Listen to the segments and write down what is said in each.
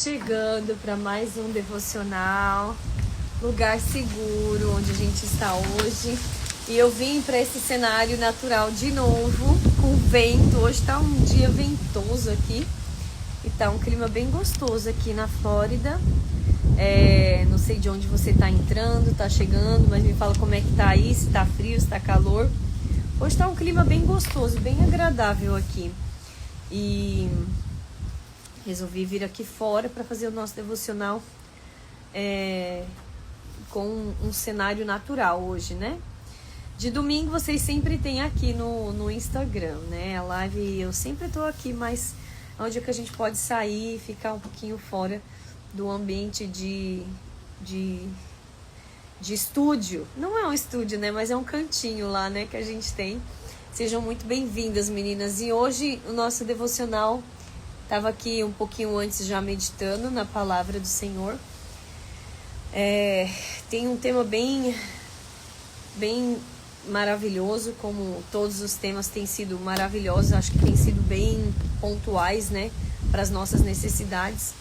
chegando para mais um devocional, lugar seguro onde a gente está hoje. E eu vim para esse cenário natural de novo, com vento. Hoje está um dia ventoso aqui e tá um clima bem gostoso aqui na Flórida. Não sei de onde você está entrando, está chegando, mas me fala como é que tá aí, se tá frio, se tá calor. Hoje está um clima bem gostoso, bem agradável aqui. E resolvi vir aqui fora para fazer o nosso devocional com um cenário natural hoje, né? De domingo vocês sempre têm aqui no Instagram, né? A live eu sempre tô aqui, mas onde é que a gente pode sair e ficar um pouquinho fora do ambiente de estúdio. Não é um estúdio, né? Mas é um cantinho lá, né? Que a gente tem. Sejam muito bem-vindas, meninas. E hoje o nosso devocional estava aqui um pouquinho antes já meditando na palavra do Senhor. Tem um tema bem maravilhoso, como todos os temas têm sido maravilhosos. Acho que têm sido bem pontuais, né? Para as nossas necessidades.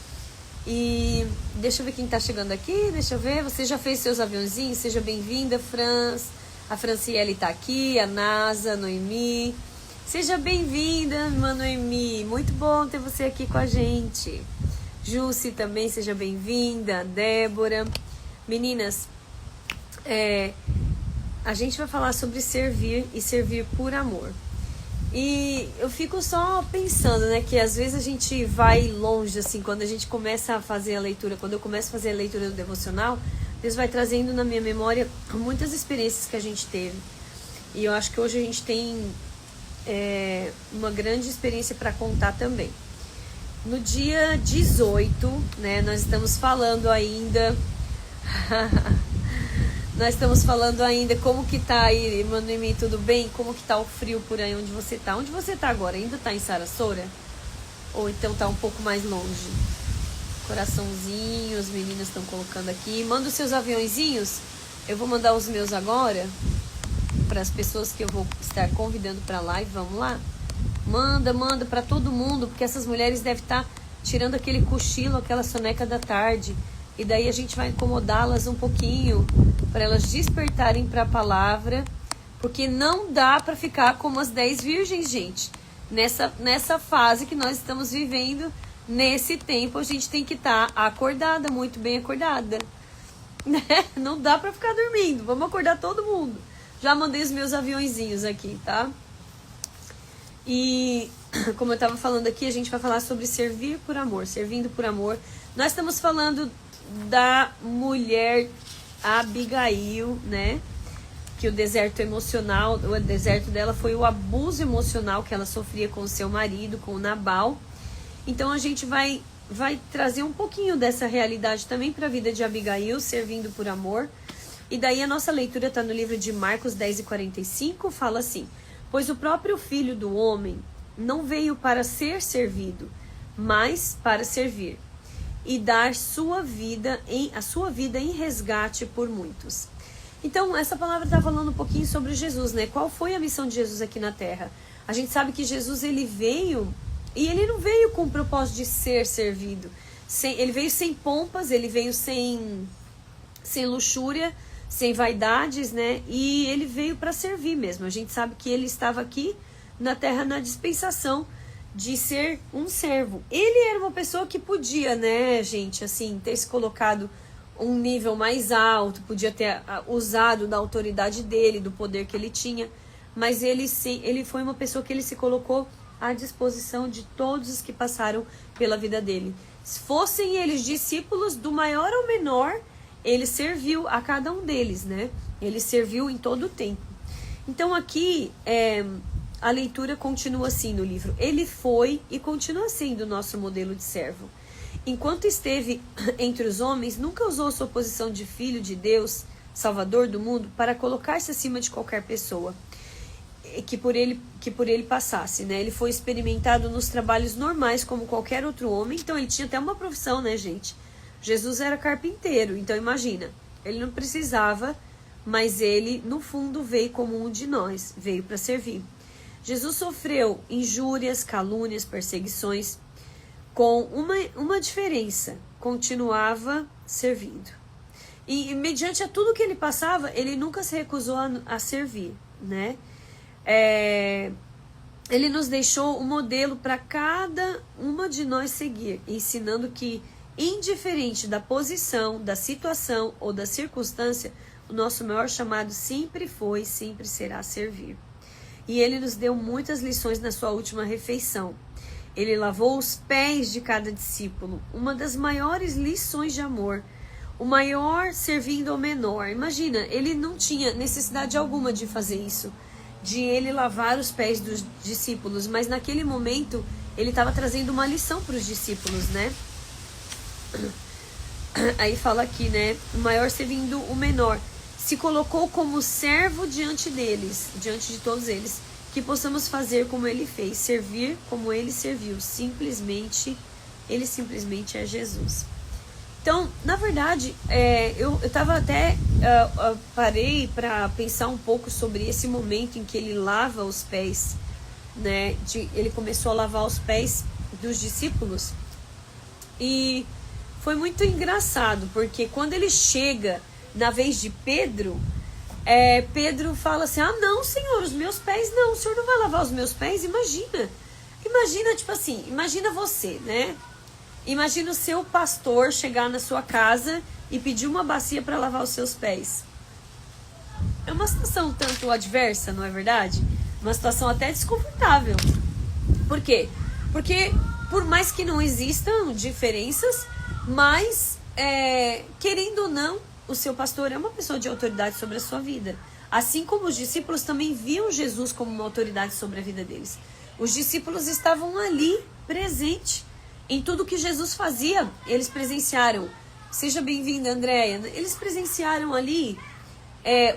E deixa eu ver quem está chegando aqui. Deixa eu ver. Você já fez seus aviãozinhos? Seja bem-vinda, A Franciele está aqui, a Nasa, a Noemi. Seja bem-vinda, irmã Noemi. Muito bom ter você aqui com a gente. Jussi também, seja bem-vinda. Débora. Meninas, a gente vai falar sobre servir e servir por amor. E eu fico só pensando, né, que às vezes a gente vai longe, assim, quando a gente começa a fazer a leitura, quando eu começo a fazer a leitura do devocional, Deus vai trazendo na minha memória muitas experiências que a gente teve. E eu acho que hoje a gente tem uma grande experiência para contar também. No dia 18, né, nós estamos falando ainda... Nós estamos falando ainda como que tá aí, Emanuel, tudo bem? Como que tá o frio por aí onde você tá? Onde você tá agora? Ainda tá em Sarasota? Ou então tá um pouco mais longe? Coraçãozinho, as meninas estão colocando aqui. Manda os seus aviãozinhos. Eu vou mandar os meus agora para as pessoas que eu vou estar convidando para live. Vamos lá? Manda para todo mundo, porque essas mulheres devem estar tirando aquele cochilo, aquela soneca da tarde. E daí a gente vai incomodá-las um pouquinho para elas despertarem para a palavra, porque não dá para ficar como as 10 virgens, gente. Nessa fase que nós estamos vivendo, nesse tempo, a gente tem que estar acordada, muito bem acordada. Né? Não dá para ficar dormindo, vamos acordar todo mundo. Já mandei os meus aviãozinhos aqui, tá? E como eu estava falando aqui, a gente vai falar sobre servir por amor, servindo por amor. Nós estamos falando da mulher Abigail, né? Que o deserto dela foi o abuso emocional que ela sofria com o seu marido, com o Nabal. Então a gente vai trazer um pouquinho dessa realidade também para a vida de Abigail, servindo por amor. E daí a nossa leitura está no livro de Marcos 10:45, fala assim: pois o próprio Filho do Homem não veio para ser servido, mas para servir e dar a sua vida em resgate por muitos. Então, essa palavra está falando um pouquinho sobre Jesus, né? Qual foi a missão de Jesus aqui na Terra? A gente sabe que Jesus, ele veio, e ele não veio com o propósito de ser servido. Ele veio sem pompas, ele veio sem luxúria, sem vaidades, né? E ele veio para servir mesmo. A gente sabe que ele estava aqui na Terra na dispensação de ser um servo. Ele era uma pessoa que podia, né, gente, assim, ter se colocado um nível mais alto, podia ter usado da autoridade dele, do poder que ele tinha, mas ele foi uma pessoa que ele se colocou à disposição de todos os que passaram pela vida dele. Se fossem eles discípulos, do maior ao menor, ele serviu a cada um deles, né? Ele serviu em todo o tempo. Então aqui, a leitura continua assim no livro. Ele foi e continua sendo o nosso modelo de servo. Enquanto esteve entre os homens, nunca usou sua posição de filho de Deus, salvador do mundo, para colocar-se acima de qualquer pessoa que por ele passasse, né? Ele foi experimentado nos trabalhos normais como qualquer outro homem. Então ele tinha até uma profissão, né, gente? Jesus era carpinteiro, então imagina, ele não precisava, mas ele no fundo veio como um de nós, veio para servir. Jesus sofreu injúrias, calúnias, perseguições. com uma diferença: continuava servindo. E mediante a tudo que ele passava, ele nunca se recusou a servir, né? Ele nos deixou um modelo para cada uma de nós seguir, ensinando que, indiferente da posição, da situação ou da circunstância, o nosso maior chamado sempre foi e sempre será servir. E ele nos deu muitas lições na sua última refeição. Ele lavou os pés de cada discípulo, uma das maiores lições de amor. O maior servindo ao menor. Imagina, ele não tinha necessidade alguma de fazer isso, de ele lavar os pés dos discípulos, mas naquele momento ele estava trazendo uma lição para os discípulos, né? Aí fala aqui, né? O maior servindo o menor. Se colocou como servo diante deles, diante de todos eles, que possamos fazer como ele fez, servir como ele serviu. Ele simplesmente é Jesus. Então, na verdade, eu parei para pensar um pouco sobre esse momento em que ele lava os pés, né? Ele começou a lavar os pés dos discípulos. E foi muito engraçado, porque quando ele chega na vez de Pedro, Pedro fala assim: ah, não, Senhor, os meus pés não, o Senhor não vai lavar os meus pés? Imagina, tipo assim, imagina você, né? Imagina o seu pastor chegar na sua casa e pedir uma bacia para lavar os seus pés. É uma situação tanto adversa, não é verdade? Uma situação até desconfortável. Por quê? Porque por mais que não existam diferenças, mas querendo ou não, o seu pastor é uma pessoa de autoridade sobre a sua vida. Assim como os discípulos também viam Jesus como uma autoridade sobre a vida deles. Os discípulos estavam ali, presentes. Em tudo que Jesus fazia, eles presenciaram. Seja bem-vinda, Andréia. Eles presenciaram ali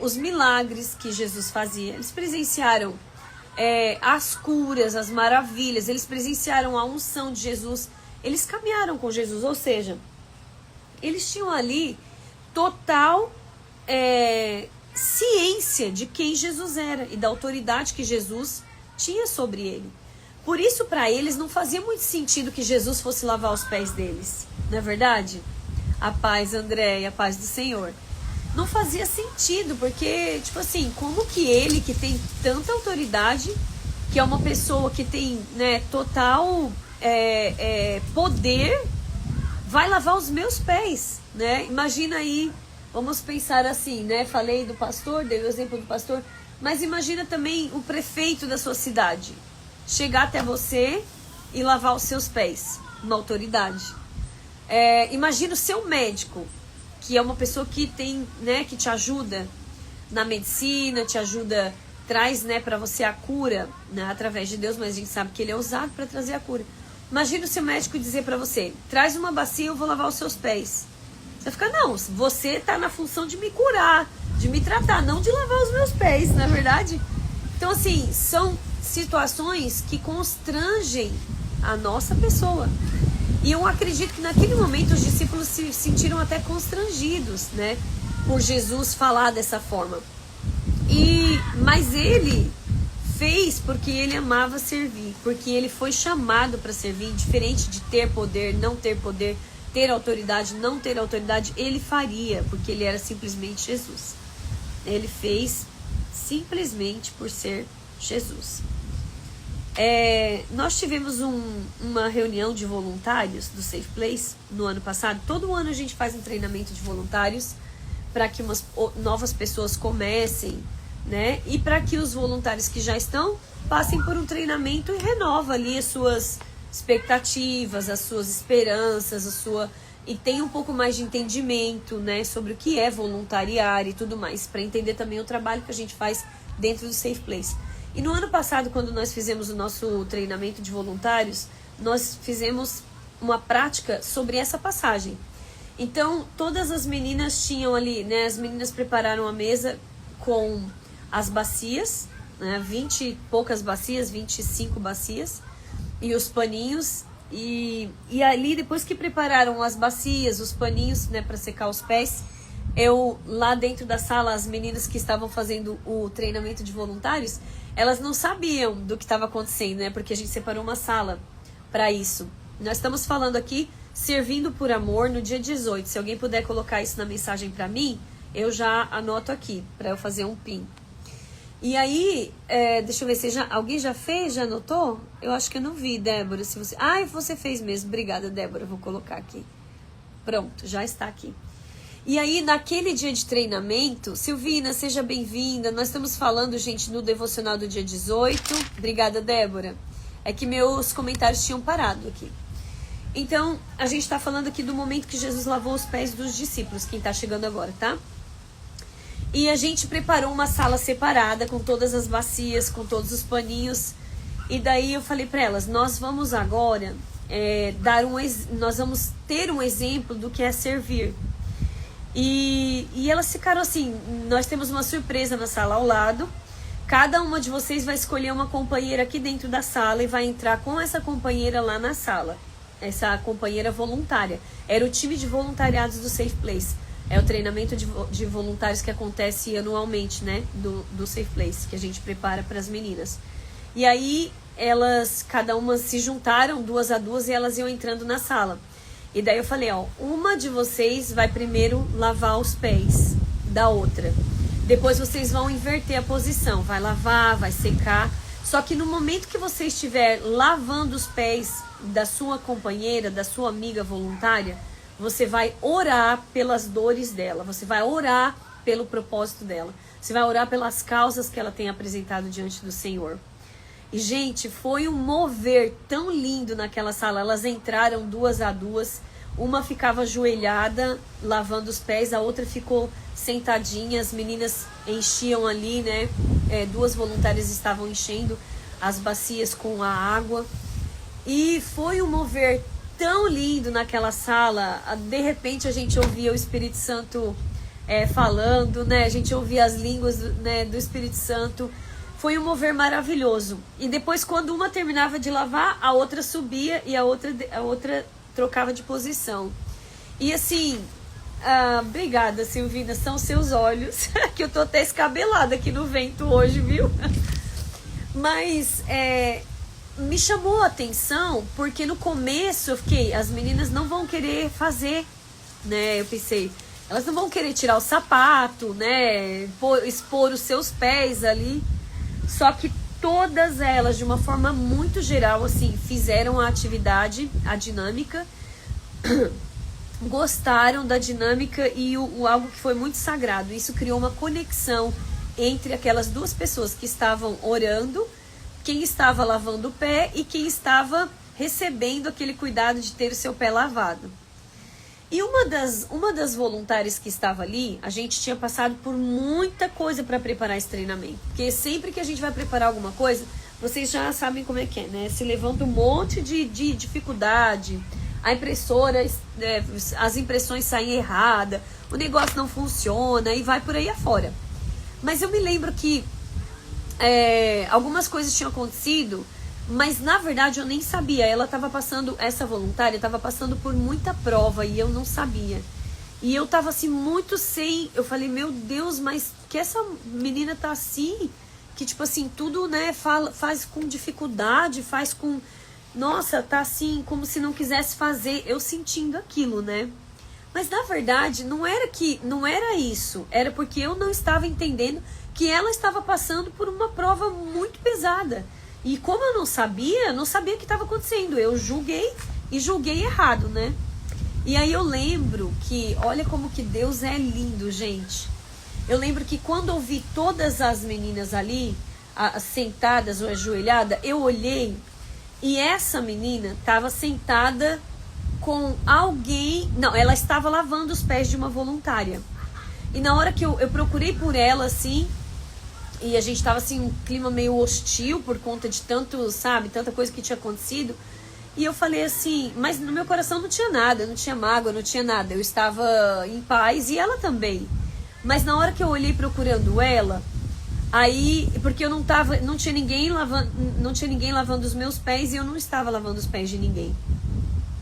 os milagres que Jesus fazia. Eles presenciaram as curas, as maravilhas. Eles presenciaram a unção de Jesus. Eles caminharam com Jesus. Ou seja, eles tinham ali total ciência de quem Jesus era e da autoridade que Jesus tinha sobre ele. Por isso, para eles, não fazia muito sentido que Jesus fosse lavar os pés deles. Não é verdade? A paz, André, a paz do Senhor. Não fazia sentido, porque, tipo assim, como que ele, que tem tanta autoridade, que é uma pessoa que tem, né, total poder, vai lavar os meus pés, né? Imagina aí, vamos pensar assim, né? Falei do pastor, dei o exemplo do pastor, mas imagina também o prefeito da sua cidade chegar até você e lavar os seus pés, uma autoridade. Imagina o seu médico, que é uma pessoa que tem, né, que te ajuda na medicina, te ajuda, traz, né, para você a cura, né, através de Deus, mas a gente sabe que ele é usado para trazer a cura. Imagina o seu médico dizer para você: traz uma bacia, eu vou lavar os seus pés. Você fica: não, você está na função de me curar, de me tratar, não de lavar os meus pés, não é verdade? Então, assim, são situações que constrangem a nossa pessoa. E eu acredito que naquele momento os discípulos se sentiram até constrangidos, né, por Jesus falar dessa forma. Mas ele fez porque ele amava servir, porque ele foi chamado para servir, diferente de ter poder, não ter poder, ter autoridade, não ter autoridade, ele faria, porque ele era simplesmente Jesus. Ele fez simplesmente por ser Jesus. Nós tivemos uma reunião de voluntários do Safe Place no ano passado. Todo ano a gente faz um treinamento de voluntários para que novas pessoas comecem, né? E para que os voluntários que já estão passem por um treinamento e renova ali as suas expectativas, as suas esperanças, e tenha um pouco mais de entendimento, né, sobre o que é voluntariar e tudo mais, para entender também o trabalho que a gente faz dentro do Safe Place. E no ano passado, quando nós fizemos o nosso treinamento de voluntários, nós fizemos uma prática sobre essa passagem. Então, todas as meninas tinham ali, né, as meninas prepararam a mesa com as bacias, né, 20 e poucas bacias, 25 bacias, e os paninhos. E ali, depois que prepararam as bacias, os paninhos, né, para secar os pés, lá dentro da sala, as meninas que estavam fazendo o treinamento de voluntários, elas não sabiam do que estava acontecendo, né? Porque a gente separou uma sala para isso. Nós estamos falando aqui, servindo por amor, no dia 18. Se alguém puder colocar isso na mensagem para mim, eu já anoto aqui, para eu fazer um pin. E aí, deixa eu ver, alguém já fez, já anotou? Eu acho que eu não vi, Débora. Se você... você fez mesmo. Obrigada, Débora. Vou colocar aqui. Pronto, já está aqui. E aí, naquele dia de treinamento, Silvina, seja bem-vinda. Nós estamos falando, gente, no devocional do dia 18. Obrigada, Débora. É que meus comentários tinham parado aqui. Então, a gente está falando aqui do momento que Jesus lavou os pés dos discípulos, quem está chegando agora, tá? E a gente preparou uma sala separada, com todas as bacias, com todos os paninhos. E daí eu falei para elas, nós vamos agora nós vamos ter um exemplo do que é servir. E elas ficaram assim, nós temos uma surpresa na sala ao lado. Cada uma de vocês vai escolher uma companheira aqui dentro da sala e vai entrar com essa companheira lá na sala. Essa companheira voluntária. Era o time de voluntariados do Safe Place. É o treinamento de voluntários que acontece anualmente, né? Do Safe Place, que a gente prepara para as meninas. E aí, elas, cada uma se juntaram, 2 a 2, e elas iam entrando na sala. E daí eu falei, uma de vocês vai primeiro lavar os pés da outra. Depois vocês vão inverter a posição. Vai lavar, vai secar. Só que no momento que você estiver lavando os pés da sua companheira, da sua amiga voluntária, você vai orar pelas dores dela, você vai orar pelo propósito dela, você vai orar pelas causas que ela tem apresentado diante do Senhor. E, gente, foi um mover tão lindo naquela sala. Elas entraram 2 a 2, uma ficava ajoelhada, lavando os pés, a outra ficou sentadinha, as meninas enchiam ali, né? 2 voluntárias estavam enchendo as bacias com a água. E foi um mover tão lindo naquela sala. De repente a gente ouvia o Espírito Santo falando, né? A gente ouvia as línguas do Espírito Santo. Foi um mover maravilhoso. E depois, quando uma terminava de lavar, a outra subia e a outra trocava de posição. E assim, obrigada, Silvina, são seus olhos, que eu tô até escabelada aqui no vento hoje, viu? Mas me chamou a atenção, porque no começo eu fiquei, as meninas não vão querer fazer, né? Eu pensei, elas não vão querer tirar o sapato, né? Expor os seus pés ali. Só que todas elas, de uma forma muito geral, assim, fizeram a atividade, a dinâmica, gostaram da dinâmica e algo que foi muito sagrado. Isso criou uma conexão entre aquelas 2 pessoas que estavam orando, quem estava lavando o pé e quem estava recebendo aquele cuidado de ter o seu pé lavado. E uma das voluntárias que estava ali, a gente tinha passado por muita coisa para preparar esse treinamento. Porque sempre que a gente vai preparar alguma coisa, vocês já sabem como é que é, né? Se levanta um monte de dificuldade, a impressora, as impressões saem erradas, o negócio não funciona e vai por aí afora. Mas eu me lembro que algumas coisas tinham acontecido, mas na verdade eu nem sabia. Essa voluntária estava passando por muita prova e eu não sabia. E eu tava assim muito eu falei, meu Deus, mas que essa menina tá assim, que tipo assim, tudo, né, faz com dificuldade, faz com, nossa, tá assim, como se não quisesse fazer, eu sentindo aquilo, né? Mas na verdade não era isso, era porque eu não estava entendendo que ela estava passando por uma prova muito pesada. E como eu não sabia o que estava acontecendo. Eu julguei errado, né? E aí eu lembro que, olha como que Deus é lindo, gente. Eu lembro que quando eu vi todas as meninas ali, sentadas ou ajoelhadas, eu olhei e essa menina estava sentada com alguém. Não, ela estava lavando os pés de uma voluntária. E na hora que eu procurei por ela, assim, e a gente tava assim, um clima meio hostil por conta de tanta coisa que tinha acontecido. E eu falei assim, mas no meu coração não tinha nada, não tinha mágoa, não tinha nada. Eu estava em paz e ela também. Mas na hora que eu olhei procurando ela, aí, porque eu não tinha ninguém lavando os meus pés e eu não estava lavando os pés de ninguém.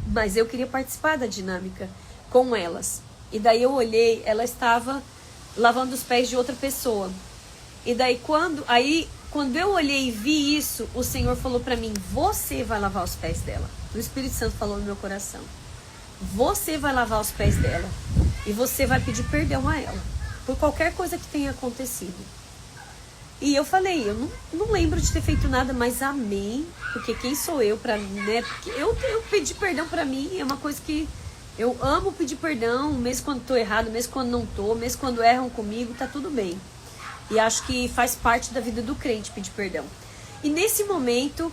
Mas eu queria participar da dinâmica com elas. E daí eu olhei, ela estava lavando os pés de outra pessoa. E daí quando eu olhei e vi isso, o Senhor falou para mim, você vai lavar os pés dela. O Espírito Santo falou no meu coração. Você vai lavar os pés dela. E você vai pedir perdão a ela. Por qualquer coisa que tenha acontecido. E eu falei, eu não lembro de ter feito nada, mas amém. Porque quem sou eu pra, né? Porque eu pedir perdão pra mim é uma coisa que eu amo pedir perdão, mesmo quando tô errado, mesmo quando não tô, mesmo quando erram comigo, tá tudo bem. E acho que faz parte da vida do crente pedir perdão. E nesse momento,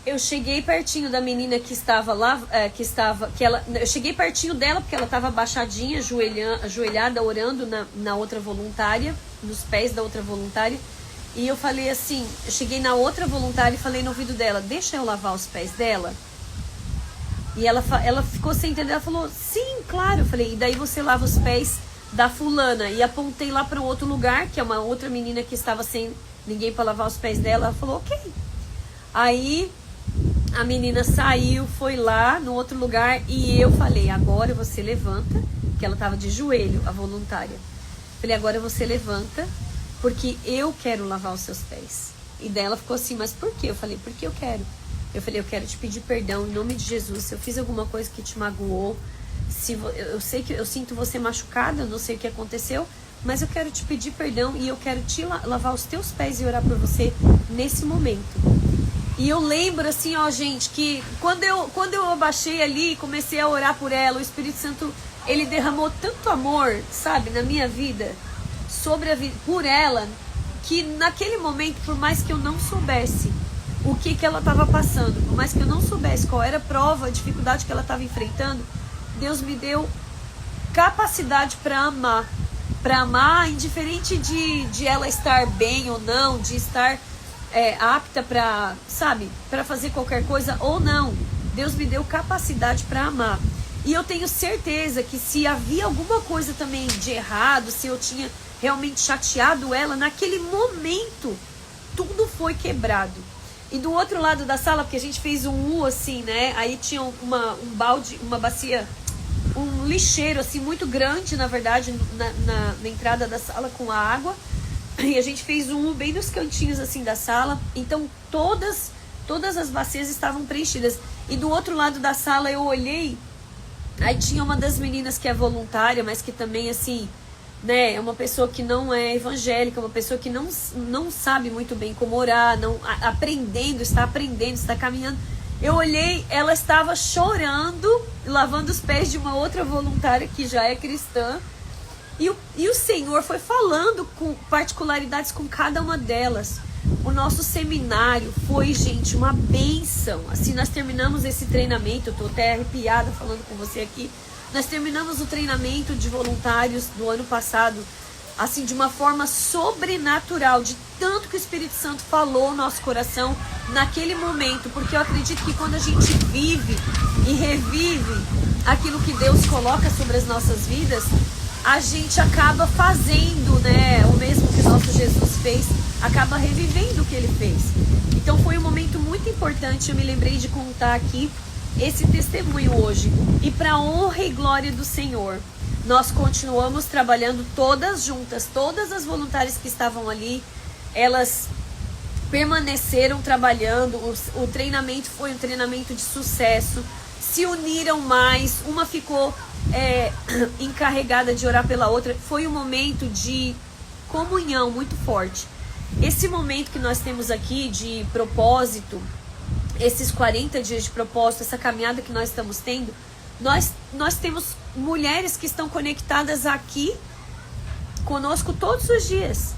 eu cheguei pertinho da menina que estava lá, eu cheguei pertinho dela porque ela estava abaixadinha, ajoelhada, orando na outra voluntária, nos pés da outra voluntária. E eu falei assim, eu cheguei na outra voluntária e falei no ouvido dela, deixa eu lavar os pés dela? E ela ficou sem entender, ela falou, sim, claro. Eu falei, e daí você lava os pés da fulana. E apontei lá para um outro lugar, que é uma outra menina que estava sem ninguém para lavar os pés dela. Ela falou, ok. Aí a menina saiu, foi lá no outro lugar e eu falei, agora você levanta, que ela estava de joelho, a voluntária. Falei, agora você levanta, porque eu quero lavar os seus pés. E daí ela ficou assim, mas por quê? Eu falei, porque eu quero. Eu falei, eu quero te pedir perdão em nome de Jesus, se eu fiz alguma coisa que te magoou, eu sei que eu sinto você machucada, eu não sei o que aconteceu, mas eu quero te pedir perdão e eu quero te lavar os teus pés e orar por você nesse momento. E eu lembro assim, ó, gente, que quando eu abaixei ali e comecei a orar por ela, o Espírito Santo, ele derramou tanto amor, sabe, na minha vida, por ela, que naquele momento, por mais que eu não soubesse o que ela estava passando, por mais que eu não soubesse qual era a prova, a dificuldade que ela estava enfrentando, Deus me deu capacidade para amar, indiferente de ela estar bem ou não, de estar apta para, sabe, para fazer qualquer coisa ou não. Deus me deu capacidade para amar. E eu tenho certeza que se havia alguma coisa também de errado, se eu tinha realmente chateado ela, naquele momento, tudo foi quebrado. E do outro lado da sala, porque a gente fez um U assim, né? Aí tinha um balde, uma bacia, um lixeiro assim muito grande, na verdade, na entrada da sala com a água. E a gente fez um U bem nos cantinhos assim da sala. Então todas as bacias estavam preenchidas. E do outro lado da sala eu olhei, aí tinha uma das meninas que é voluntária, mas que também assim, né, é uma pessoa que não é evangélica, uma pessoa que não sabe muito bem como orar, está aprendendo, está caminhando. Eu olhei, ela estava chorando, lavando os pés de uma outra voluntária que já é cristã. E o Senhor foi falando com particularidades com cada uma delas. O nosso seminário foi, gente, uma bênção. Assim, nós terminamos esse treinamento, eu estou até arrepiada falando com você aqui. Nós terminamos o treinamento de voluntários do ano passado, assim, de uma forma sobrenatural, de tanto que o Espírito Santo falou no nosso coração naquele momento, porque eu acredito que quando a gente vive e revive aquilo que Deus coloca sobre as nossas vidas, a gente acaba fazendo, né, o mesmo que nosso Jesus fez, acaba revivendo o que ele fez. Então foi um momento muito importante, eu me lembrei de contar aqui esse testemunho hoje. E para honra e glória do Senhor, nós continuamos trabalhando todas juntas, todas as voluntárias que estavam ali, elas permaneceram trabalhando, o treinamento foi um treinamento de sucesso, se uniram mais, uma ficou encarregada de orar pela outra, foi um momento de comunhão muito forte. Esse momento que nós temos aqui de propósito, esses 40 dias de propósito, essa caminhada que nós estamos tendo, nós temos mulheres que estão conectadas aqui conosco todos os dias.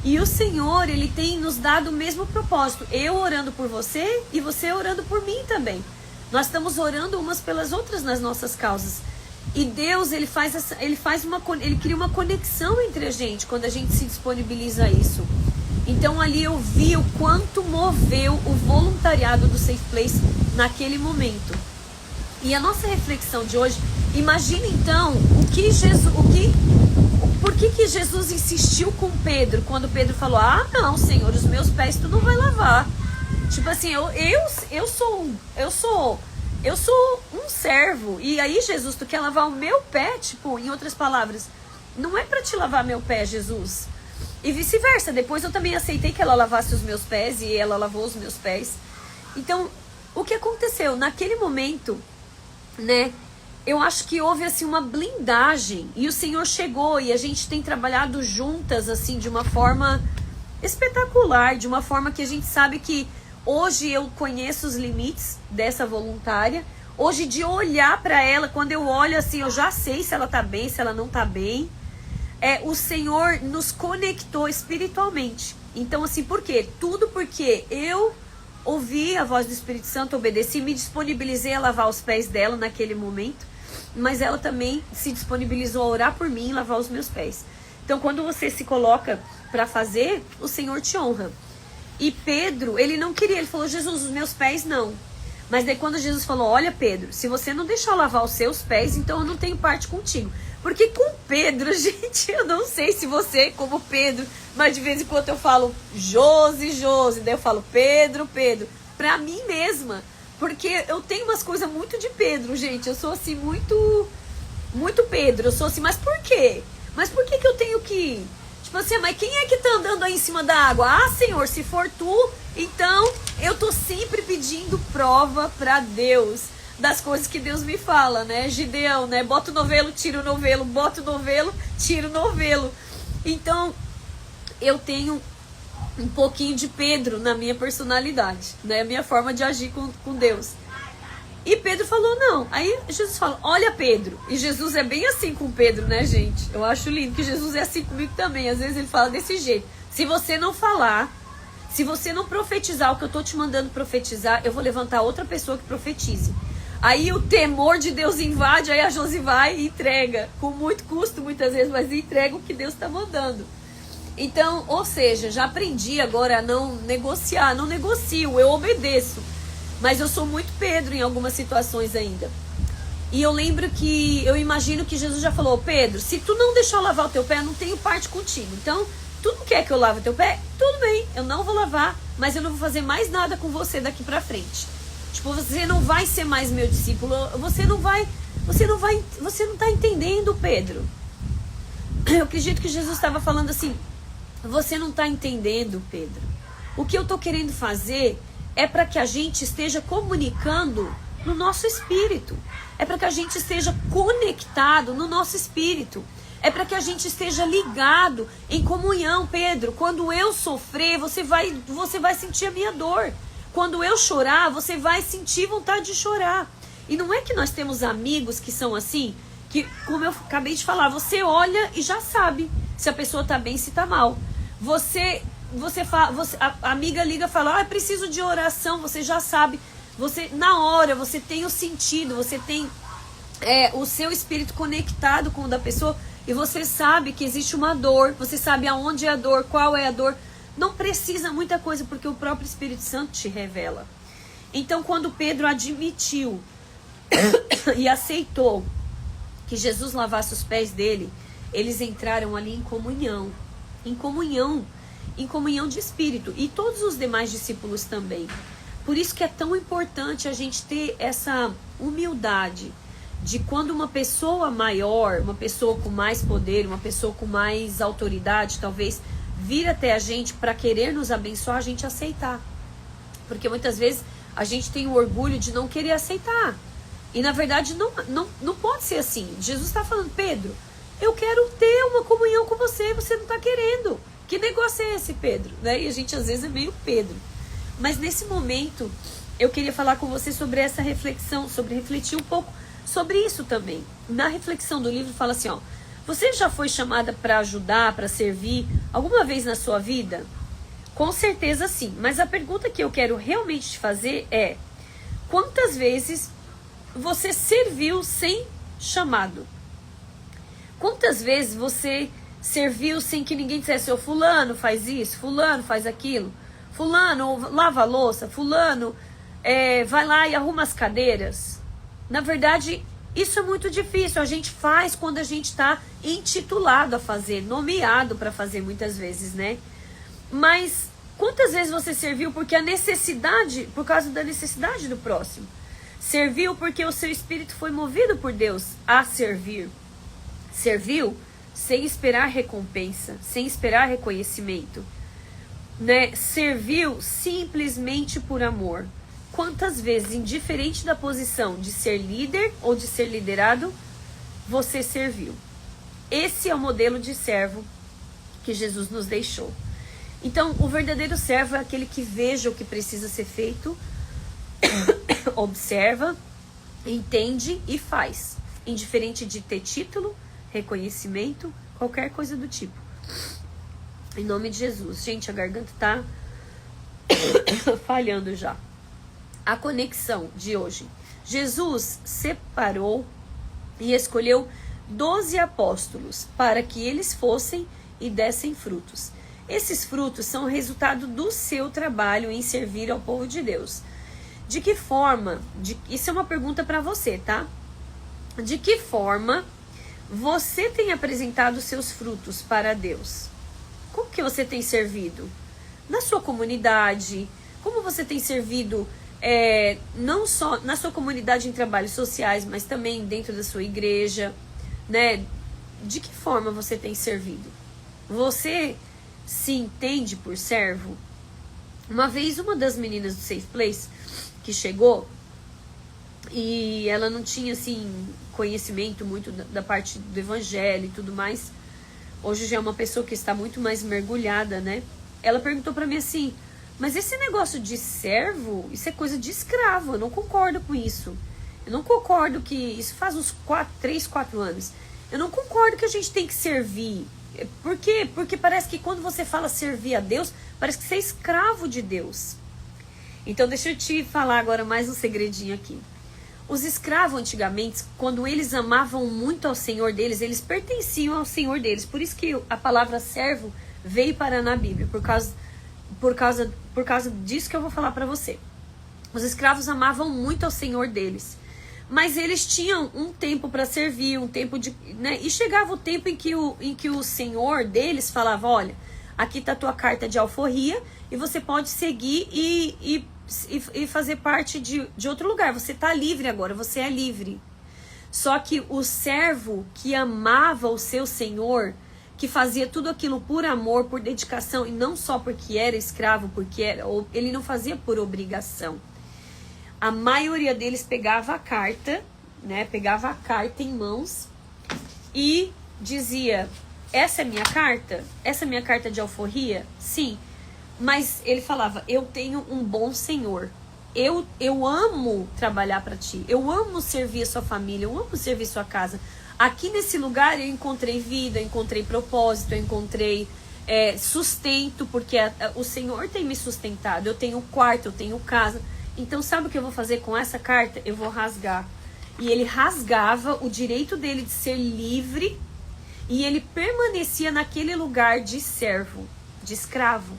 E o Senhor, Ele tem nos dado o mesmo propósito. Eu orando por você e você orando por mim também. Nós estamos orando umas pelas outras nas nossas causas. E Deus, Ele cria uma conexão entre a gente quando a gente se disponibiliza a isso. Então ali eu vi o quanto moveu o voluntariado do Safe Place naquele momento. E a nossa reflexão de hoje, imagina então por que Jesus insistiu com Pedro quando Pedro falou: ah não, Senhor, os meus pés tu não vai lavar. Tipo assim, eu sou um servo, e aí Jesus, tu quer lavar o meu pé? Tipo, em outras palavras, não é para te lavar meu pé, Jesus. E vice-versa, depois eu também aceitei que ela lavasse os meus pés e ela lavou os meus pés. Então, o que aconteceu? Naquele momento, né, eu acho que houve assim uma blindagem e o Senhor chegou e a gente tem trabalhado juntas assim de uma forma espetacular, de uma forma que a gente sabe que hoje eu conheço os limites dessa voluntária. Hoje, de olhar para ela, quando eu olho assim, eu já sei se ela tá bem, se ela não tá bem. O Senhor nos conectou espiritualmente. Então, assim, por quê? Tudo porque eu ouvi a voz do Espírito Santo, obedeci, me disponibilizei a lavar os pés dela naquele momento, mas ela também se disponibilizou a orar por mim e lavar os meus pés. Então, quando você se coloca para fazer, o Senhor te honra. E Pedro, ele não queria, ele falou, Jesus, os meus pés não. Mas daí quando Jesus falou, olha Pedro, se você não deixar eu lavar os seus pés, então eu não tenho parte contigo. Porque com Pedro, gente, eu não sei se você, como Pedro, mas de vez em quando eu falo Josi, daí eu falo Pedro, pra mim mesma. Porque eu tenho umas coisas muito de Pedro, gente, eu sou assim muito Pedro, eu sou assim, mas por quê? Mas por que eu tenho que... Tipo assim, mas quem é que tá andando aí em cima da água? Ah, Senhor, se for tu, então eu tô sempre pedindo prova pra Deus das coisas que Deus me fala, né? Gideão, né? Bota o novelo, tira o novelo, bota o novelo, tira o novelo. Então, eu tenho um pouquinho de Pedro na minha personalidade, né? A minha forma de agir com Deus. E Pedro falou, não. Aí Jesus fala, olha Pedro. E Jesus é bem assim com Pedro, né, gente? Eu acho lindo que Jesus é assim comigo também. Às vezes ele fala desse jeito. Se você não falar, se você não profetizar o que eu tô te mandando profetizar, eu vou levantar outra pessoa que profetize. Aí o temor de Deus invade, aí a Josi vai e entrega. Com muito custo, muitas vezes, mas entrega o que Deus tá mandando. Então, ou seja, já aprendi agora a não negociar. Não negocio, eu obedeço. Mas eu sou muito Pedro em algumas situações ainda. E eu lembro que, eu imagino que Jesus já falou, Pedro, se tu não deixar eu lavar o teu pé, eu não tenho parte contigo. Então, tu não quer que eu lave o teu pé? Tudo bem, eu não vou lavar, mas eu não vou fazer mais nada com você daqui pra frente. Tipo, você não vai ser mais meu discípulo, você não tá entendendo, Pedro. Eu acredito que Jesus estava falando assim, você não tá entendendo, Pedro. O que eu tô querendo fazer é para que a gente esteja comunicando no nosso espírito. É para que a gente esteja conectado no nosso espírito. É para que a gente esteja ligado em comunhão, Pedro. Quando eu sofrer, você vai sentir a minha dor. Quando eu chorar, você vai sentir vontade de chorar. E não é que nós temos amigos que são assim, que, como eu acabei de falar, você olha e já sabe se a pessoa está bem, se está mal. A amiga liga e fala, preciso de oração, você já sabe, você na hora, você tem o sentido, você tem o seu espírito conectado com o da pessoa e você sabe que existe uma dor, você sabe aonde é a dor, qual é a dor, não precisa muita coisa porque o próprio Espírito Santo te revela. Então quando Pedro admitiu e aceitou que Jesus lavasse os pés dele, eles entraram ali em comunhão de espírito, e todos os demais discípulos também. Por isso que é tão importante a gente ter essa humildade de quando uma pessoa maior, uma pessoa com mais poder, uma pessoa com mais autoridade, talvez, vir até a gente para querer nos abençoar, a gente aceitar. Porque muitas vezes a gente tem o orgulho de não querer aceitar. E na verdade não pode ser assim. Jesus está falando, Pedro, eu quero ter uma comunhão com você, você não está querendo. Que negócio é esse, Pedro? Né? E a gente às vezes é meio Pedro. Mas nesse momento, eu queria falar com você sobre essa reflexão, sobre refletir um pouco sobre isso também. Na reflexão do livro fala assim, você já foi chamada para ajudar, para servir alguma vez na sua vida? Com certeza sim. Mas a pergunta que eu quero realmente te fazer é, quantas vezes você serviu sem chamado? Quantas vezes você serviu sem que ninguém dissesse, fulano faz isso, fulano faz aquilo, fulano lava a louça, fulano vai lá e arruma as cadeiras? Na verdade, isso é muito difícil. A gente faz quando a gente está intitulado a fazer, nomeado para fazer muitas vezes, né? Mas quantas vezes você serviu por causa da necessidade do próximo? Serviu porque o seu espírito foi movido por Deus a servir. Serviu sem esperar recompensa, sem esperar reconhecimento, né? Serviu simplesmente por amor. Quantas vezes, indiferente da posição de ser líder ou de ser liderado, você serviu? Esse é o modelo de servo que Jesus nos deixou. Então, o verdadeiro servo é aquele que veja o que precisa ser feito, observa, entende e faz, indiferente de ter título, reconhecimento, qualquer coisa do tipo. Em nome de Jesus. Gente, a garganta tá falhando já. A conexão de hoje. Jesus separou e escolheu 12 apóstolos para que eles fossem e dessem frutos. Esses frutos são o resultado do seu trabalho em servir ao povo de Deus. De que forma? Isso é uma pergunta para você, tá? De que forma você tem apresentado seus frutos para Deus? Como que você tem servido? Na sua comunidade? Como você tem servido, não só na sua comunidade em trabalhos sociais, mas também dentro da sua igreja, né? De que forma você tem servido? Você se entende por servo? Uma vez, uma das meninas do Safe Place que chegou, e ela não tinha, assim, conhecimento muito da parte do evangelho e tudo mais. Hoje já é uma pessoa que está muito mais mergulhada, né? Ela perguntou pra mim assim, mas esse negócio de servo, isso é coisa de escravo, eu não concordo com isso. Eu não concordo que, isso faz uns 3, 4 anos. Eu não concordo que a gente tem que servir. Por quê? Porque parece que quando você fala servir a Deus, parece que você é escravo de Deus. Então deixa eu te falar agora mais um segredinho aqui. Os escravos antigamente, quando eles amavam muito ao Senhor deles, eles pertenciam ao Senhor deles. Por isso que a palavra servo veio parar na Bíblia, por causa disso que eu vou falar para você. Os escravos amavam muito ao Senhor deles, mas eles tinham um tempo para servir, um tempo de, né? E chegava o tempo em que o Senhor deles falava, olha, aqui está a tua carta de alforria e você pode seguir e fazer parte de outro lugar. Você está livre agora, você é livre. Só que o servo que amava o seu Senhor, que fazia tudo aquilo por amor, por dedicação, e não só porque era escravo, ele não fazia por obrigação. A maioria deles pegava a carta, né? Pegava a carta em mãos e dizia, essa é minha carta? Essa é minha carta de alforria? Sim. Mas ele falava, eu tenho um bom Senhor. Eu amo trabalhar para ti. Eu amo servir a sua família. Eu amo servir a sua casa. Aqui nesse lugar eu encontrei vida, eu encontrei propósito, eu encontrei sustento, porque o Senhor tem me sustentado. Eu tenho quarto, eu tenho casa. Então sabe o que eu vou fazer com essa carta? Eu vou rasgar. E ele rasgava o direito dele de ser livre e ele permanecia naquele lugar de servo, de escravo.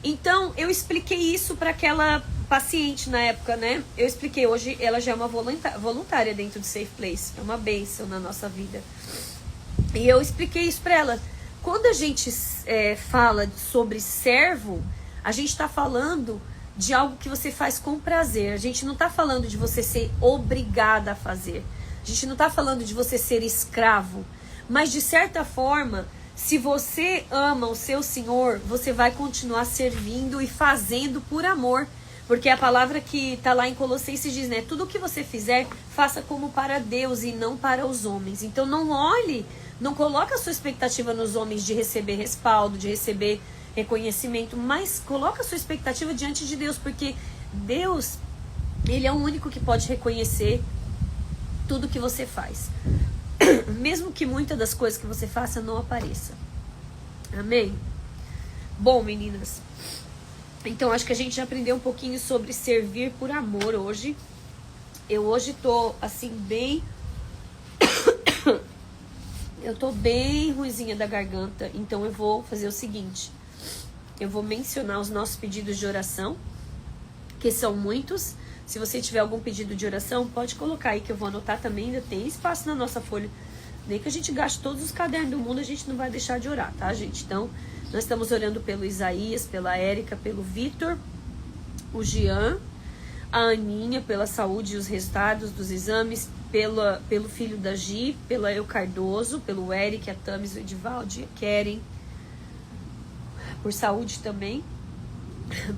Então, eu expliquei isso para aquela paciente na época, né? Eu expliquei, hoje ela já é uma voluntária dentro do Safe Place. É uma bênção na nossa vida. E eu expliquei isso para ela. Quando a gente fala sobre servo, a gente está falando de algo que você faz com prazer. A gente não está falando de você ser obrigada a fazer. A gente não está falando de você ser escravo. Mas, de certa forma, se você ama o seu Senhor, você vai continuar servindo e fazendo por amor. Porque a palavra que está lá em Colossenses diz, né? Tudo o que você fizer, faça como para Deus e não para os homens. Então não olhe, não coloque a sua expectativa nos homens de receber respaldo, de receber reconhecimento, mas coloque a sua expectativa diante de Deus, porque Deus, Ele é o único que pode reconhecer tudo que você faz. Mesmo que muitas das coisas que você faça não apareça. Amém? Bom, meninas, então acho que a gente já aprendeu um pouquinho sobre servir por amor hoje. Eu hoje tô assim bem... eu tô bem ruizinha da garganta, então eu vou fazer o seguinte. Eu vou mencionar os nossos pedidos de oração, que são muitos. Se você tiver algum pedido de oração, pode colocar aí que eu vou anotar também. Ainda tem espaço na nossa folha. Nem que a gente gaste todos os cadernos do mundo, a gente não vai deixar de orar, tá, gente? Então, nós estamos orando pelo Isaías, pela Érica, pelo Vitor, o Jean, a Aninha, pela saúde e os resultados dos exames, pelo filho da Gi, pela Eu Cardoso, pelo Eric, a Tamis, o Edivaldo e a Keren, por saúde também,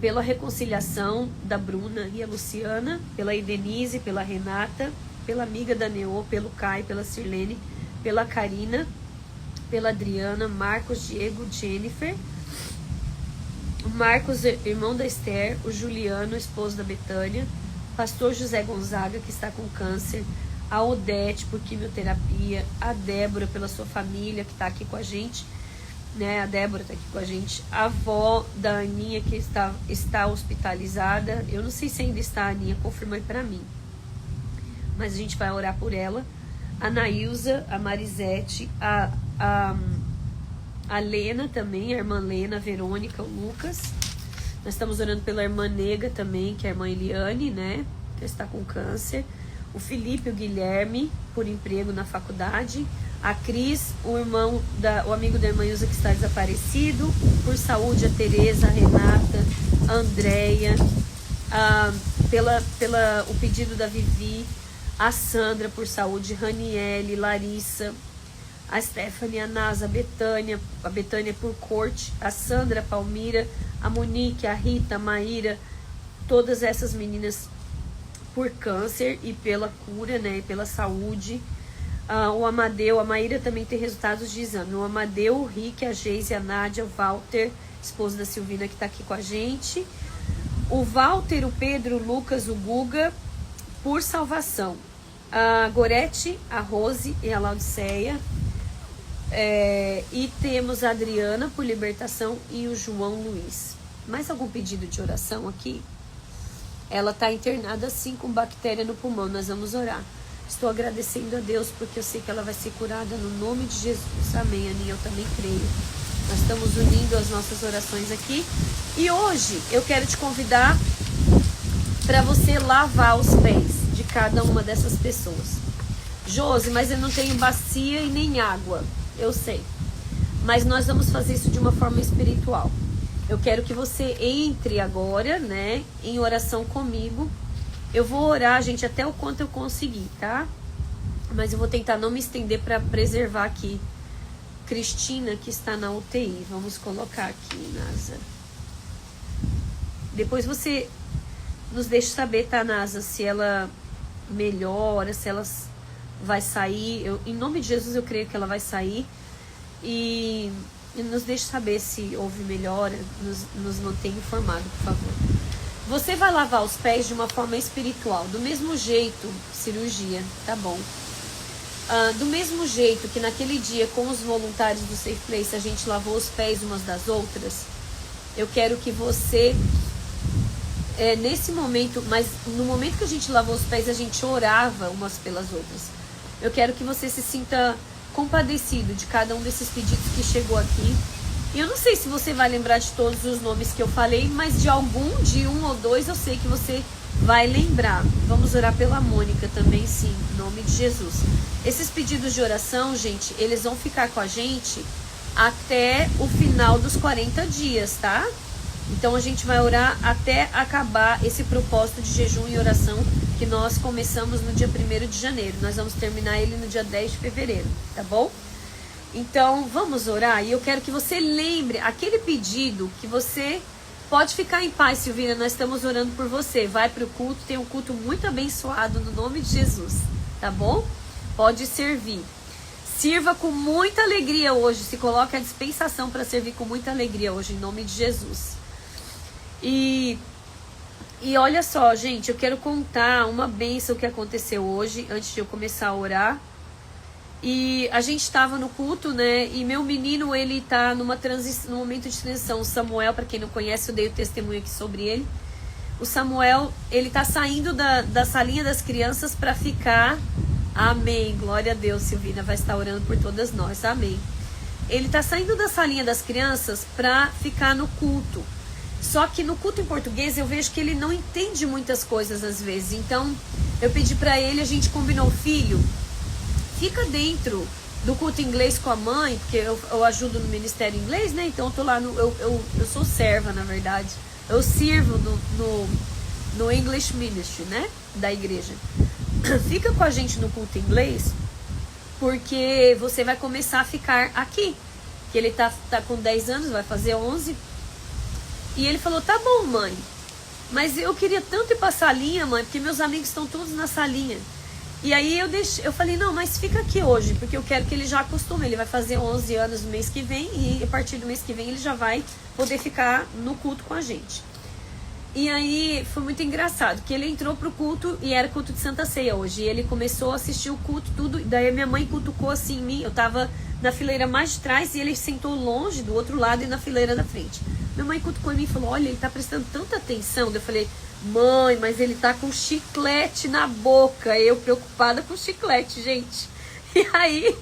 pela reconciliação da Bruna e a Luciana, pela Edenise, pela Renata, pela amiga da Neô, pelo Caio, pela Sirlene, pela Karina, pela Adriana, Marcos, Diego, Jennifer, o Marcos, irmão da Esther, o Juliano, esposo da Betânia, pastor José Gonzaga, que está com câncer, a Odete por quimioterapia, a Débora pela sua família, que está aqui com a gente, né? A Débora está aqui com a gente, a avó da Aninha, que está hospitalizada, eu não sei se ainda está a Aninha, confirma aí para mim, mas a gente vai orar por ela, a Nailza, a Marisete, a Lena também, a irmã Lena, a Verônica, o Lucas. Nós estamos orando pela irmã Nega também, que é a irmã Eliane, né? Que está com câncer. O Felipe, o Guilherme, por emprego na faculdade. A Cris, o amigo da irmã Ilza que está desaparecido. Por saúde, a Tereza, a Renata, a Andréia. O pedido da Vivi. A Sandra, por saúde. Raniele, Larissa. A Stephanie, a Nasa, a Betânia por corte, a Sandra, a Palmira, a Monique, a Rita, a Maíra, todas essas meninas por câncer e pela cura, né, e pela saúde. O Amadeu, a Maíra também tem resultados de exame. O Amadeu, o Rick, a Geise, a Nádia, o Walter, esposo da Silvina, que está aqui com a gente. O Walter, o Pedro, o Lucas, o Guga, por salvação. A Gorete, a Rose e a Laudiceia. E temos a Adriana por libertação e o João Luiz. Mais algum pedido de oração aqui? Ela está internada assim com bactéria no pulmão. Nós vamos orar. Estou agradecendo a Deus porque eu sei que ela vai ser curada no nome de Jesus. Amém, Aninha, eu também creio. Nós estamos unindo as nossas orações aqui. E hoje eu quero te convidar para você lavar os pés de cada uma dessas pessoas. Josi, mas eu não tenho bacia e nem água. Eu sei, mas nós vamos fazer isso de uma forma espiritual. Eu quero que você entre agora, né, em oração comigo. Eu vou orar, gente, até o quanto eu conseguir, tá? Mas eu vou tentar não me estender para preservar aqui Cristina, que está na UTI. Vamos colocar aqui, Nasa. Depois você nos deixa saber, tá, Nasa, se ela melhora, se ela vai sair. Em nome de Jesus eu creio que ela vai sair e nos deixe saber se houve melhora, nos mantenha informado, por favor. Você vai lavar os pés de uma forma espiritual, do mesmo jeito, cirurgia, tá bom? Do mesmo jeito que naquele dia com os voluntários do Safe Place a gente lavou os pés umas das outras, eu quero que você nesse momento, mas no momento que a gente lavou os pés a gente orava umas pelas outras. Eu quero que você se sinta compadecido de cada um desses pedidos que chegou aqui. E eu não sei se você vai lembrar de todos os nomes que eu falei, mas de um ou dois, eu sei que você vai lembrar. Vamos orar pela Mônica também, sim, em nome de Jesus. Esses pedidos de oração, gente, eles vão ficar com a gente até o final dos 40 dias, tá? Então a gente vai orar até acabar esse propósito de jejum e oração que nós começamos no dia 1º de janeiro. Nós vamos terminar ele no dia 10 de fevereiro, tá bom? Então vamos orar e eu quero que você lembre aquele pedido que você pode ficar em paz, Silvina, nós estamos orando por você. Vai para o culto, tem um culto muito abençoado no nome de Jesus, tá bom? Pode servir. Sirva com muita alegria hoje, se coloque à dispensação para servir com muita alegria hoje, em nome de Jesus. E olha só, gente, eu quero contar uma bênção que aconteceu hoje, antes de eu começar a orar. E a gente estava no culto, né? E meu menino, ele tá no momento de transição. O Samuel, para quem não conhece, eu dei o testemunho aqui sobre ele. O Samuel, ele tá saindo da salinha das crianças para ficar. Amém, glória a Deus, Silvina vai estar orando por todas nós, amém. Ele tá saindo da salinha das crianças para ficar no culto. Só que no culto em português eu vejo que ele não entende muitas coisas às vezes. Então eu pedi para ele, a gente combinou, filho, fica dentro do culto inglês com a mãe, porque eu ajudo no ministério inglês, né? Então eu tô lá, eu sou serva, na verdade. Eu sirvo no English Ministry, né? Da igreja. fica com a gente no culto inglês, porque você vai começar a ficar aqui. Que ele tá com 10 anos, vai fazer 11. E ele falou, tá bom, mãe. Mas eu queria tanto ir pra salinha, mãe, porque meus amigos estão todos na salinha. E aí eu falei, não, mas fica aqui hoje, porque eu quero que ele já acostume. Ele vai fazer 11 anos no mês que vem, e a partir do mês que vem ele já vai poder ficar no culto com a gente. E aí foi muito engraçado, que ele entrou pro culto, e era culto de Santa Ceia hoje. E ele começou a assistir o culto, tudo. Daí a minha mãe cutucou assim em mim, eu tava na fileira mais de trás, e ele sentou longe, do outro lado, e na fileira da frente. Minha mãe cutucou em mim e falou, olha, ele tá prestando tanta atenção. Eu falei, mãe, mas ele tá com chiclete na boca. Eu preocupada com chiclete, gente. E aí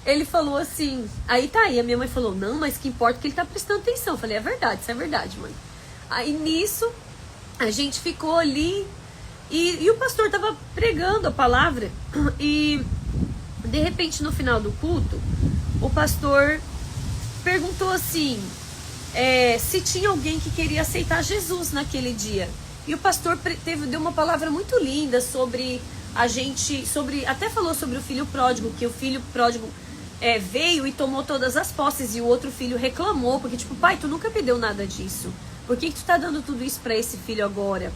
ele falou assim, aí tá aí, a minha mãe falou, não, mas que importa que ele tá prestando atenção. Eu falei, é verdade, isso é verdade, mãe. Aí nisso a gente ficou ali, e o pastor tava pregando a palavra, e de repente no final do culto o pastor perguntou assim, se tinha alguém que queria aceitar Jesus naquele dia. E o pastor deu uma palavra muito linda sobre a gente, até falou sobre o filho pródigo, que o filho pródigo veio e tomou todas as posses, e o outro filho reclamou, porque tipo, pai, tu nunca me deu nada disso, por que tu tá dando tudo isso para esse filho agora?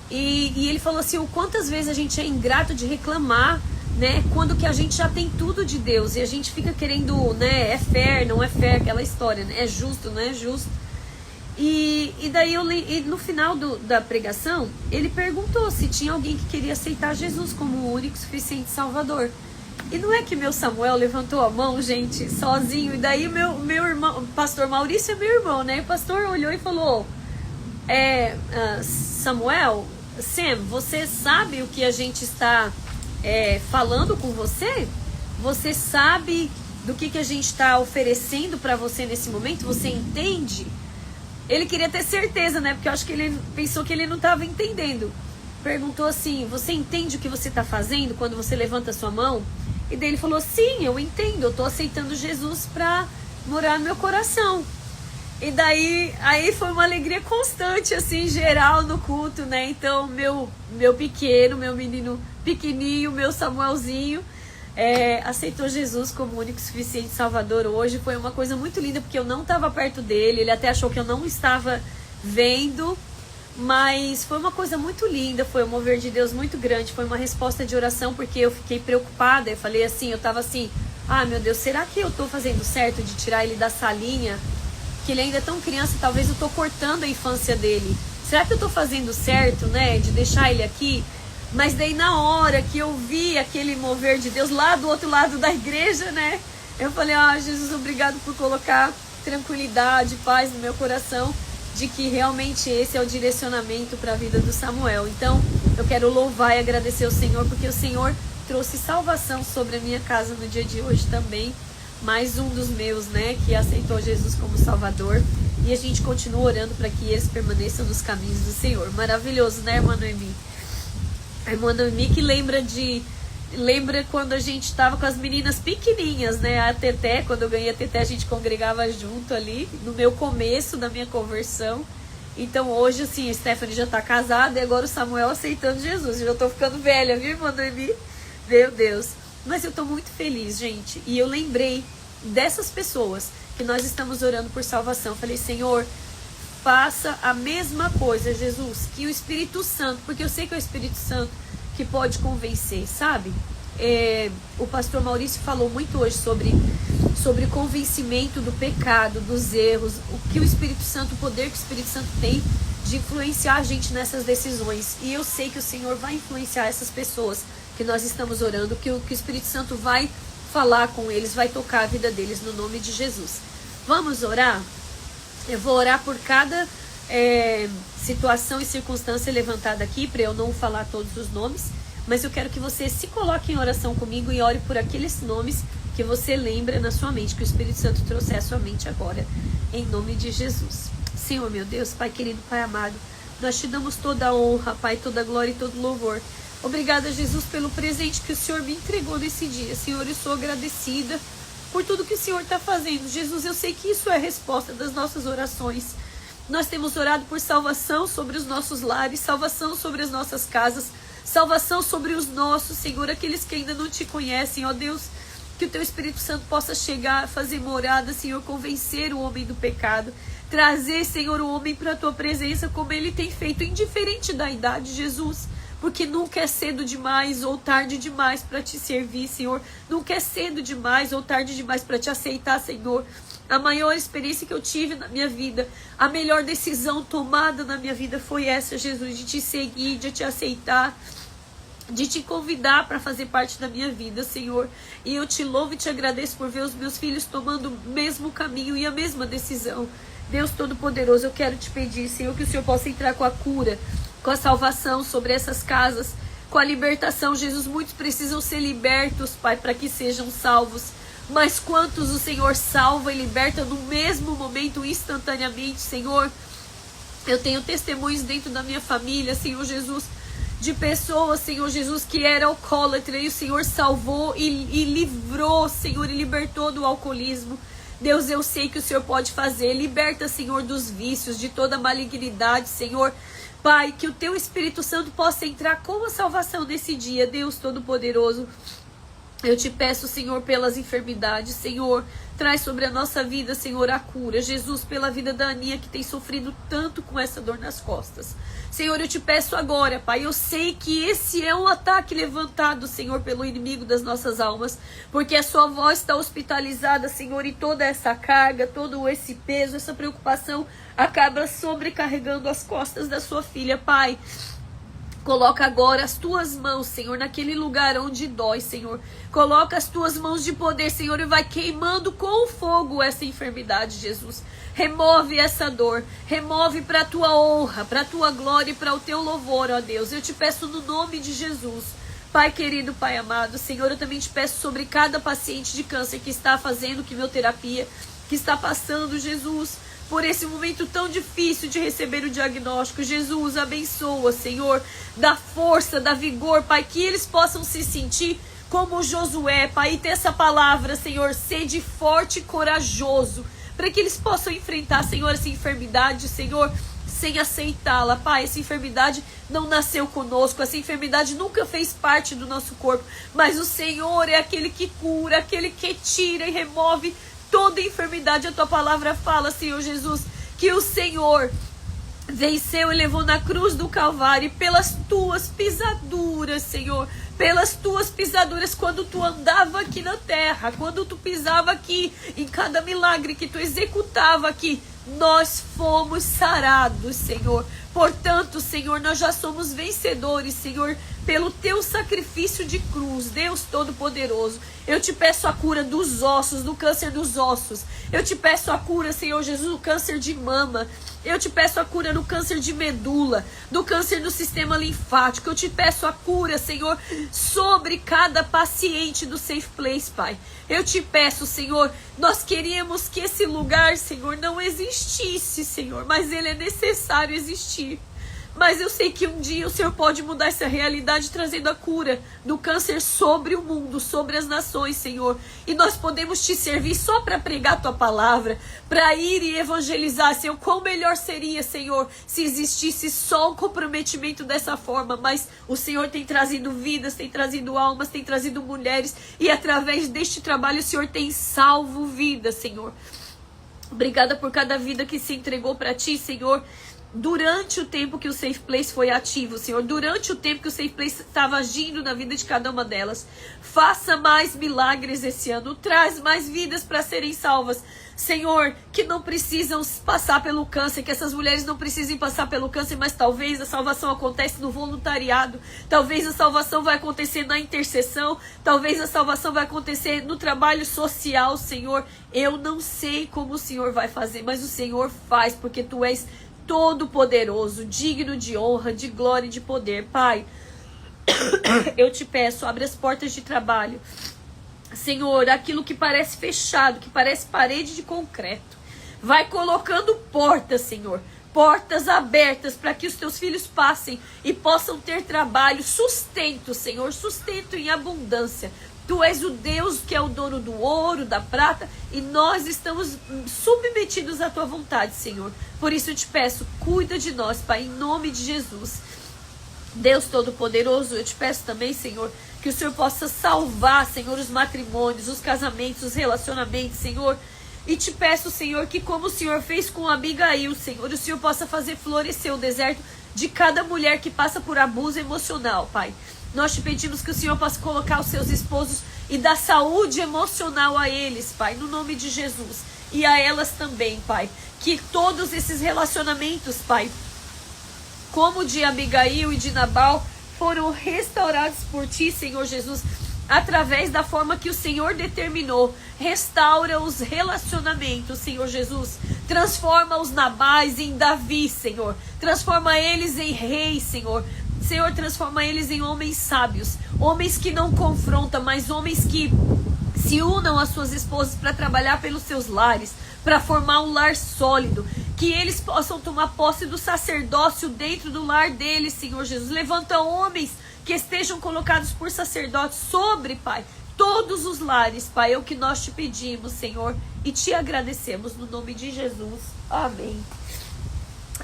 E ele falou assim, o quantas vezes a gente é ingrato de reclamar, né, quando que a gente já tem tudo de Deus, e a gente fica querendo, né, é fair, não é fair, aquela história, né, é justo, não é justo. E daí e no final da pregação, ele perguntou se tinha alguém que queria aceitar Jesus como o único suficiente Salvador. E não é que meu Samuel levantou a mão, gente, sozinho, e daí meu irmão, o pastor Maurício é meu irmão, né, e o pastor olhou e falou, Samuel, Sam, você sabe o que a gente está falando com você? Você sabe do que a gente está oferecendo para você nesse momento? Você entende? Ele queria ter certeza, né? Porque eu acho que ele pensou que ele não estava entendendo. Perguntou assim, você entende o que você está fazendo quando você levanta a sua mão? E daí ele falou, sim, eu entendo, eu estou aceitando Jesus para morar no meu coração. E daí, aí foi uma alegria constante, assim, geral no culto, né? Então, meu pequeno, meu menino pequenininho, meu Samuelzinho, aceitou Jesus como único e suficiente Salvador hoje. Foi uma coisa muito linda, porque eu não estava perto dele, ele até achou que eu não estava vendo, mas foi uma coisa muito linda, foi um mover de Deus muito grande, foi uma resposta de oração, porque eu fiquei preocupada, eu falei assim, eu estava assim, ah, meu Deus, será que eu estou fazendo certo de tirar ele da salinha? Que ele ainda é tão criança, talvez eu tô cortando a infância dele. Será que eu tô fazendo certo, né, de deixar ele aqui? Mas daí na hora que eu vi aquele mover de Deus lá do outro lado da igreja, né, eu falei, Jesus, obrigado por colocar tranquilidade, paz no meu coração, de que realmente esse é o direcionamento para a vida do Samuel. Então, eu quero louvar e agradecer ao Senhor, porque o Senhor trouxe salvação sobre a minha casa no dia de hoje também. Mais um dos meus, né, que aceitou Jesus como Salvador. E a gente continua orando para que eles permaneçam nos caminhos do Senhor. Maravilhoso, né, irmã Noemi? A irmã Noemi que lembra quando a gente estava com as meninas pequenininhas, né? A Teté, quando eu ganhei a Teté, a gente congregava junto ali, no meu começo da minha conversão. Então hoje, assim, a Stephanie já está casada e agora o Samuel aceitando Jesus. Eu já estou ficando velha, viu, irmã Noemi? Meu Deus. Mas eu estou muito feliz, gente. E eu lembrei dessas pessoas que nós estamos orando por salvação. Eu falei, Senhor, faça a mesma coisa, Jesus. Que o Espírito Santo, porque eu sei que é o Espírito Santo que pode convencer, sabe? O pastor Maurício falou muito hoje sobre convencimento do pecado, dos erros. O que o Espírito Santo, o poder que o Espírito Santo tem de influenciar a gente nessas decisões. E eu sei que o Senhor vai influenciar essas pessoas que nós estamos orando, que o Espírito Santo vai falar com eles, vai tocar a vida deles no nome de Jesus. Vamos orar? Eu vou orar por cada situação e circunstância levantada aqui, para eu não falar todos os nomes, mas eu quero que você se coloque em oração comigo e ore por aqueles nomes que você lembra na sua mente, que o Espírito Santo trouxe à sua mente agora, em nome de Jesus. Senhor, meu Deus, Pai querido, Pai amado, nós te damos toda a honra, Pai, toda a glória e todo louvor. Obrigada, Jesus, pelo presente que o Senhor me entregou nesse dia. Senhor, eu sou agradecida por tudo que o Senhor está fazendo. Jesus, eu sei que isso é a resposta das nossas orações. Nós temos orado por salvação sobre os nossos lares, salvação sobre as nossas casas, salvação sobre os nossos, Senhor, aqueles que ainda não te conhecem, ó Deus, que o teu Espírito Santo possa chegar, fazer morada, Senhor, convencer o homem do pecado, trazer, Senhor, o homem para a tua presença, como ele tem feito, indiferente da idade, Jesus, porque nunca é cedo demais ou tarde demais para te servir, Senhor, nunca é cedo demais ou tarde demais para te aceitar, Senhor. A maior experiência que eu tive na minha vida, a melhor decisão tomada na minha vida foi essa, Jesus, de te seguir, de te aceitar, de te convidar para fazer parte da minha vida, Senhor. E eu te louvo e te agradeço por ver os meus filhos tomando o mesmo caminho e a mesma decisão. Deus Todo-Poderoso, eu quero te pedir, Senhor, que o Senhor possa entrar com a cura, com a salvação sobre essas casas, com a libertação. Jesus, muitos precisam ser libertos, Pai, para que sejam salvos. Mas quantos o Senhor salva e liberta no mesmo momento, instantaneamente, Senhor? Eu tenho testemunhos dentro da minha família, Senhor Jesus, de pessoas, Senhor Jesus, que era alcoólatra e o Senhor salvou e livrou, Senhor, e libertou do alcoolismo. Deus, eu sei que o Senhor pode fazer. Liberta, Senhor, dos vícios, de toda malignidade, Senhor. Pai, que o teu Espírito Santo possa entrar com a salvação nesse dia, Deus Todo-Poderoso. Eu te peço, Senhor, pelas enfermidades, Senhor, traz sobre a nossa vida, Senhor, a cura. Jesus, pela vida da Aninha, que tem sofrido tanto com essa dor nas costas. Senhor, eu te peço agora, Pai, eu sei que esse é um ataque levantado, Senhor, pelo inimigo das nossas almas, porque a sua voz está hospitalizada, Senhor, e toda essa carga, todo esse peso, essa preocupação acaba sobrecarregando as costas da sua filha, Pai. Coloca agora as tuas mãos, Senhor, naquele lugar onde dói, Senhor. Coloca as tuas mãos de poder, Senhor, e vai queimando com fogo essa enfermidade, Jesus. Remove essa dor, remove para a tua honra, para a tua glória e para o teu louvor, ó Deus. Eu te peço no nome de Jesus. Pai querido, Pai amado, Senhor, eu também te peço sobre cada paciente de câncer que está fazendo quimioterapia, que está passando, Jesus, por esse momento tão difícil de receber o diagnóstico. Jesus, abençoa, Senhor, dá força, dá vigor, Pai, que eles possam se sentir como Josué, Pai, e ter essa palavra, Senhor, sede forte e corajoso, para que eles possam enfrentar, Senhor, essa enfermidade, Senhor, sem aceitá-la, Pai. Essa enfermidade não nasceu conosco, essa enfermidade nunca fez parte do nosso corpo, mas o Senhor é aquele que cura, aquele que tira e remove toda enfermidade. A tua palavra fala, Senhor Jesus, que o Senhor venceu e levou na cruz do Calvário, e pelas tuas pisaduras, Senhor, pelas tuas pisaduras, quando tu andava aqui na terra, quando tu pisava aqui, em cada milagre que tu executava aqui, nós fomos sarados, Senhor. Portanto, Senhor, nós já somos vencedores, Senhor, pelo teu sacrifício de cruz, Deus Todo-Poderoso. Eu te peço a cura dos ossos, do câncer dos ossos. Eu te peço a cura, Senhor Jesus, do câncer de mama. Eu te peço a cura no câncer de medula, do câncer do sistema linfático. Eu te peço a cura, Senhor, sobre cada paciente do Safe Place, Pai. Eu te peço, Senhor, nós queríamos que esse lugar, Senhor, não existisse, Senhor, mas ele é necessário existir. Mas eu sei que um dia o Senhor pode mudar essa realidade, trazendo a cura do câncer sobre o mundo, sobre as nações, Senhor. E nós podemos te servir só para pregar a tua palavra, para ir e evangelizar, Senhor. Quão melhor seria, Senhor, se existisse só um comprometimento dessa forma. Mas o Senhor tem trazido vidas, tem trazido almas, tem trazido mulheres. E através deste trabalho o Senhor tem salvo vidas, Senhor. Obrigada por cada vida que se entregou para ti, Senhor. Durante o tempo que o Safe Place foi ativo, Senhor, durante o tempo que o Safe Place estava agindo na vida de cada uma delas, faça mais milagres esse ano, traz mais vidas para serem salvas, Senhor, que não precisam passar pelo câncer, que essas mulheres não precisem passar pelo câncer, mas talvez a salvação acontece no voluntariado, talvez a salvação vai acontecer na intercessão, talvez a salvação vai acontecer no trabalho social, Senhor. Eu não sei como o Senhor vai fazer, mas o Senhor faz, porque tu és Todo-Poderoso, digno de honra, de glória e de poder. Pai, eu te peço, abre as portas de trabalho, Senhor, aquilo que parece fechado, que parece parede de concreto, vai colocando portas, Senhor, portas abertas para que os teus filhos passem e possam ter trabalho, sustento, Senhor, sustento em abundância. Tu és o Deus que é o dono do ouro, da prata, e nós estamos submetidos à tua vontade, Senhor. Por isso eu te peço, cuida de nós, Pai, em nome de Jesus. Deus Todo-Poderoso, eu te peço também, Senhor, que o Senhor possa salvar, Senhor, os matrimônios, os casamentos, os relacionamentos, Senhor. E te peço, Senhor, que como o Senhor fez com Abigail, Senhor, o Senhor possa fazer florescer o deserto de cada mulher que passa por abuso emocional, Pai. Nós te pedimos que o Senhor possa colocar os seus esposos e dar saúde emocional a eles, Pai, no nome de Jesus. E a elas também, Pai. Que todos esses relacionamentos, Pai, como o de Abigail e de Nabal, foram restaurados por Ti, Senhor Jesus, através da forma que o Senhor determinou. Restaura os relacionamentos, Senhor Jesus. Transforma os Nabais em Davi, Senhor. Transforma eles em reis, Senhor. Senhor, transforma eles em homens sábios. Homens que não confrontam, mas homens que se unam às suas esposas para trabalhar pelos seus lares, para formar um lar sólido. Que eles possam tomar posse do sacerdócio dentro do lar deles, Senhor Jesus. Levanta homens que estejam colocados por sacerdotes sobre, Pai, todos os lares, Pai. É o que nós te pedimos, Senhor, e te agradecemos no nome de Jesus. Amém.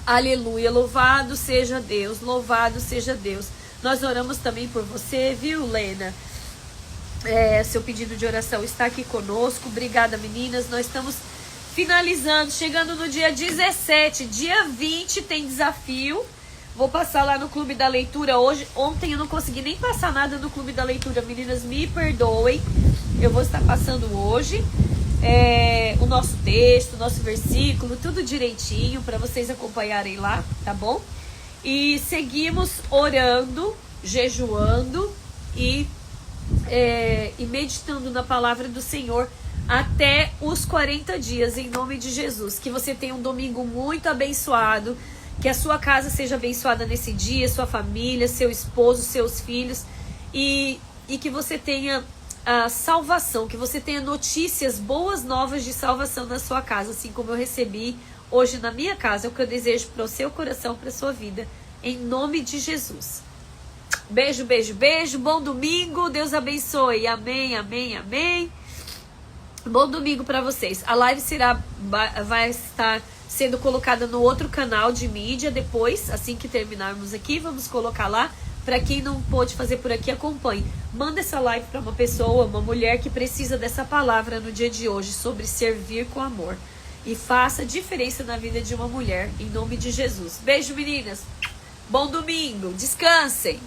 Aleluia. Louvado seja Deus, louvado seja Deus. Nós oramos também por você, viu, Lena? Seu pedido de oração está aqui conosco. Obrigada, meninas. Nós estamos finalizando, chegando no dia 17. Dia 20 tem desafio. Vou passar lá no Clube da Leitura hoje. Ontem eu não consegui nem passar nada no Clube da Leitura. Meninas, me perdoem. Eu vou estar passando hoje o nosso texto, o nosso versículo, tudo direitinho para vocês acompanharem lá, tá bom? E seguimos orando, jejuando e meditando na palavra do Senhor até os 40 dias, em nome de Jesus. Que você tenha um domingo muito abençoado, que a sua casa seja abençoada nesse dia, sua família, seu esposo, seus filhos, e que você tenha a salvação, que você tenha notícias, boas novas de salvação na sua casa, assim como eu recebi hoje na minha casa. É o que eu desejo para o seu coração, para a sua vida, em nome de Jesus. Beijo, beijo, beijo, bom domingo, Deus abençoe, amém, amém, amém. Bom domingo para vocês. A live vai estar sendo colocada no outro canal de mídia depois, assim que terminarmos aqui, vamos colocar lá. Para quem não pôde fazer por aqui, acompanhe. Manda essa live para uma pessoa, uma mulher que precisa dessa palavra no dia de hoje, sobre servir com amor. E faça diferença na vida de uma mulher, em nome de Jesus. Beijo, meninas. Bom domingo. Descansem.